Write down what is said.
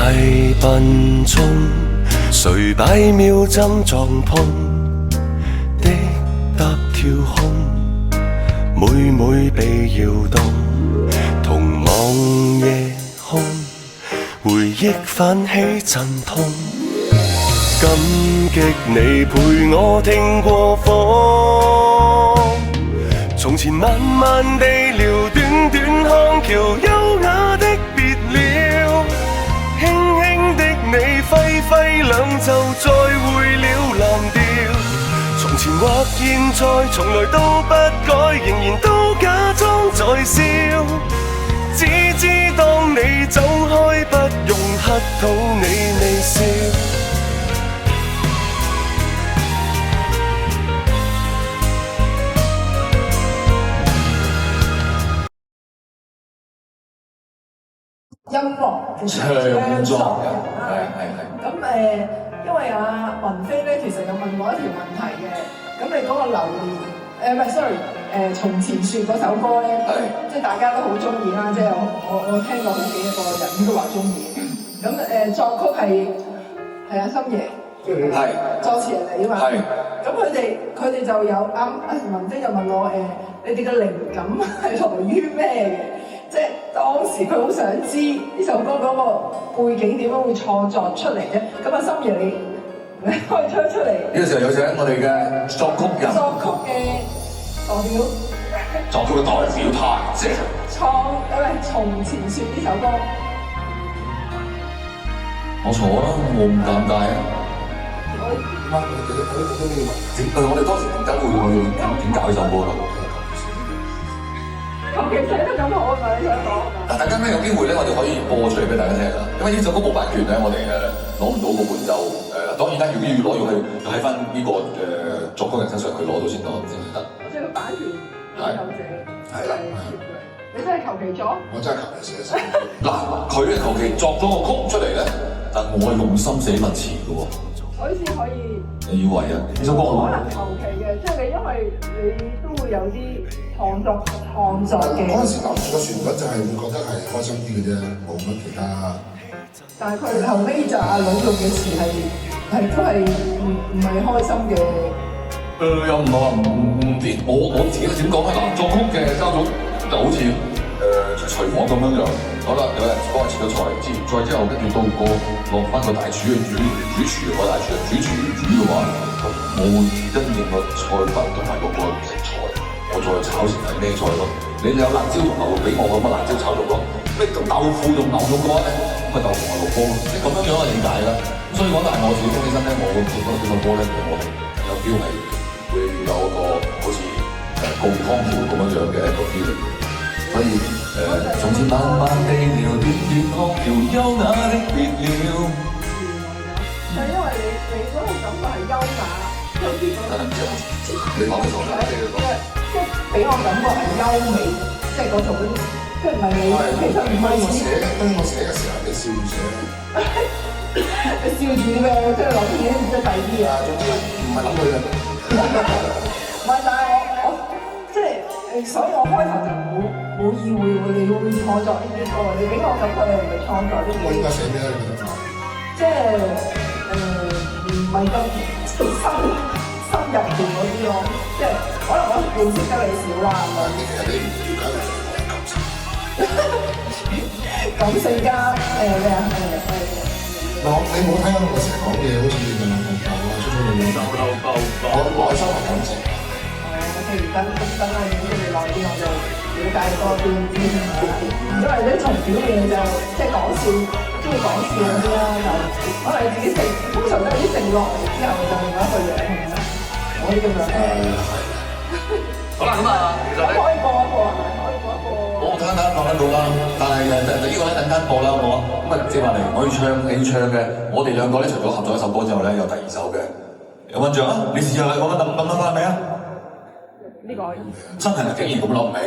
笨鐘，誰擺秒針撞碰的得跳空，每每被搖動，同望夜空，回憶泛起陣痛。感激你陪我聽過風，從前慢慢地聊，短短康橋，優雅的別了，輕輕的你揮揮兩袖，再會了藍調。從前或現在，從來都不改，仍然都假裝在笑。只知當你走開，不用乞討你微笑。音樂嘅唱作人咁因為阿雲飛咧，其實有問過一條問題嘅。咁你嗰個榴蓮唔係 sorry 從前説嗰首歌咧，即係大家都好中意啦，即係我聽過好幾個人都話中意。咁作曲係阿森爺，作詞人嚟啊嘛。咁佢哋就有雲飛就問我你哋嘅靈感係來於咩嘅？即係當時佢好想知呢首歌嗰個背景點樣會創作出嚟啫。咁阿森爺你可以唱出嚟。呢個時候有請我哋嘅作曲人。作曲嘅代表。作曲嘅代表派，即係從前説呢首歌。我坐啦，我唔尷尬啊。我哋當時點解會點搞呢首歌㗎？求其寫得咁好啊嘛！你想講嗱，大家咧有機會咧，我哋可以播出嚟俾大家聽啦。因為呢首歌冇版權咧，我哋攞唔到個伴奏。當然啦，如果要攞，要喺翻呢個作曲人身上去攞到先得。即係個版權擁有者。係啦。你真係求其作？我真係求其寫一首。嗱，佢係求其作咗個曲出嚟咧，但我係用心寫文詞嘅喎。所以先可以。你以為啊？呢首歌可能求其嘅，即係你因為你都會有啲創作嘅。嗰陣時諗住個旋律就係會覺得係開心啲嘅啫，冇乜其他。但係佢後尾就阿女用嘅詞係都係唔係開心嘅。又唔係話唔知，我自己點講咧？嗱，作曲嘅交組就好似隨我咁樣。好啦，有人幫我切咗菜，再之後跟住到個落翻個大廚去主廚個大廚主廚煮嘅話，我會因應個菜品同埋嗰個食材，我再炒成係咩菜咯？你有辣椒同牛肉俾我，咁啊辣椒炒肉咯。咩豆腐同牛肉嘅話咧，咁啊豆腐牛肉煲咯。即係咁樣嘅理解啦。咁所以講，但係我自己聽起身咧，我覺得呢首歌咧，其實我係有機會係會有一個好似告湯橋咁樣嘅一個 feeling。所以從前慢慢地聊，短短康橋，優雅的別了。就因為你嗰個感覺係優雅，好似你講嘅錯啦，即係俾我感覺係優美，即係嗰種，即係唔係你其實唔係我寫嘅時候，你笑住寫。你笑住點樣？即係諗住啲即係第啲啊。總之唔係諗佢嘅。唔係，但係我即係所以我開頭就冇意會你會創作呢啲歌，你俾我感覺你係咪創作呢啲？我應該寫咩咧？你覺得？即係唔係咁深入邊嗰啲咯，即係可能我認識得你少啦。其實你唔了解我感性加咩啊？你冇聽我成日講嘢，好似咁舊啊，出我內心係感性。譬如等我認識你耐啲，我就了解多啲知識啦。因為咧從表面就即係講笑，中意講笑嗰啲啦，就可能你自己靜，通常都係啲靜落嚟之後就另一個樣咁樣。我呢咁樣。好啦，咁啊，其實咧，可以播一播係咪？可以播一播。我等間放緊到啦，但係呢個咧等間播啦，好唔好啊？咁啊，接落嚟我要唱你要唱嘅，我哋兩個咧除咗合作一首歌之後咧，有第二首嘅，有印象啊？你試下啦，我諗翻未啊？呢個真係竟然咁諗唔起。